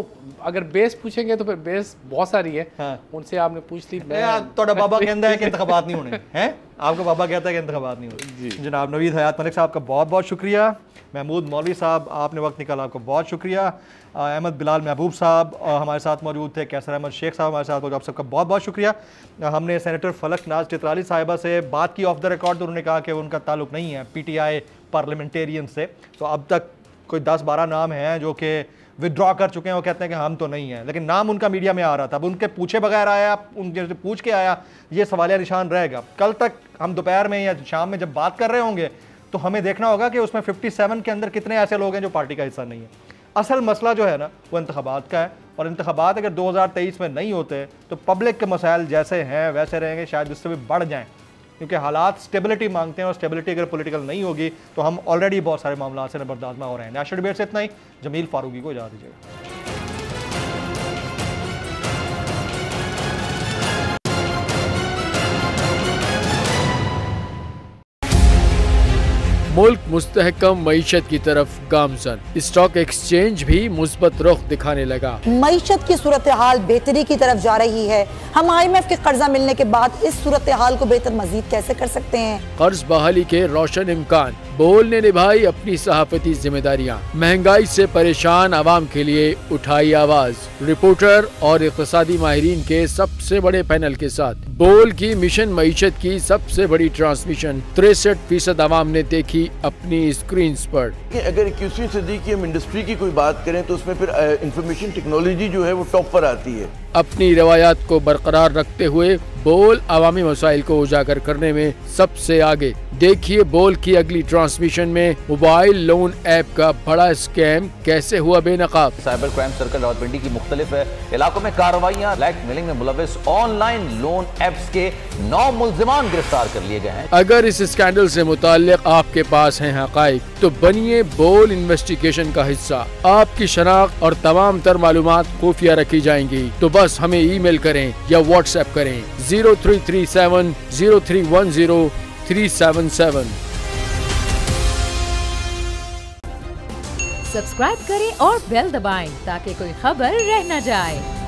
अगर बेस पूछेंगे तो फिर बेस बहुत सारी है। उनसे आपने पूछ ली। तो बाबा कहता है कि इंतखाबात नहीं होने हैं, आपका बाबा कहता है कि इंतखाबात नहीं होने। जनाब नवीद हयात मलिक साहब का बहुत बहुत शुक्रिया। महमूद मौलवी साहब आपने वक्त निकाला, आपको बहुत शुक्रिया। अहमद बिलाल महबूब साहब हमारे साथ मौजूद थे, कैसर अहमद शेख साहब हमारे साथ मौजूद, आप सबका बहुत बहुत शुक्रिया। हमने सेनेटर फलक नाज चित्राली साहिबा से बात की ऑफ द रिकॉर्ड, तो उन्होंने कहा कि उनका ताल्लुक नहीं है PTI पार्लियामेंटेरियन से। तो अब तक कोई 10-12 नाम हैं जो कि विदड्रॉ कर चुके हैं, वो कहते हैं कि हम तो नहीं हैं, लेकिन नाम उनका मीडिया में आ रहा था। अब उनके पूछे बगैर आया, उनके पूछ के आया, ये सवालिया निशान रहेगा। कल तक हम दोपहर में या शाम में जब बात कर रहे होंगे तो हमें देखना होगा कि उसमें 57 के अंदर कितने ऐसे लोग हैं जो पार्टी का हिस्सा नहीं है। असल मसला जो है ना वो इंतखाबात का है, और इंतखाबात अगर 2023 में नहीं होते तो पब्लिक के मसाइल जैसे हैं वैसे रहेंगे, शायद इससे भी बढ़ जाएँ, क्योंकि हालात स्टेबिलिटी मांगते हैं, और स्टेबिलिटी अगर पॉलिटिकल नहीं होगी तो हम ऑलरेडी बहुत सारे मामला से नबरदार हो रहे हैं। नेशनल डिबेट से इतना ही। जमील फारूकी को इजाज़त दीजिएगा। मुल्क मुस्तहकम मईशत की तरफ गामजन, स्टॉक एक्सचेंज भी मुस्बत रुख दिखाने लगा। मईशत की सूरत हाल बेहतरी की तरफ जा रही है। हम IMF के कर्जा मिलने के बाद इस सूरत हाल को बेहतर मजीद कैसे कर सकते हैं? कर्ज बहाली के रोशन इम्कान। बोल ने निभाई अपनी सहाफती जिम्मेदारियाँ। महंगाई से परेशान आवाम के लिए उठाई आवाज। रिपोर्टर और इक़्तिसादी माहिरीन के सबसे बड़े पैनल के साथ बोल की मिशन मईशत की सबसे बड़ी ट्रांसमिशन 63% आवाम ने देखी अपनी स्क्रीन पर। अगर 21वीं सदी की हम इंडस्ट्री की कोई बात करें तो उसमें फिर इंफॉर्मेशन टेक्नोलॉजी जो है वो टॉप पर आती है। अपनी रवायात को बरकरार रखते हुए बोल अवामी मसाइल को उजागर करने में सबसे आगे। देखिए बोल की अगली ट्रांसमिशन में मोबाइल लोन ऐप का बड़ा स्कैम कैसे हुआ बेनकाब। साइबर क्राइम सर्कल रावलपिंडी की मुख्तलिफ इलाकों में कार्रवाइयाँ। ब्लैकमेलिंग में मुलविस ऑनलाइन लोन ऐप्स के 9 मुल्जिमान गिरफ्तार कर लिए गए हैं। अगर इस स्कैंडल से मुताल्लिक आपके पास हैं हक़ाइक़ तो बनिए बोल इन्वेस्टिगेशन का हिस्सा। आपकी शनाख्त और तमाम तर मालूमात खुफिया रखी जाएंगी, तो बस हमें ईमेल करें या व्हाट्सएप करें 0337 0310 377। सब्सक्राइब करें और बेल दबाएं ताकि कोई खबर रह न जाए।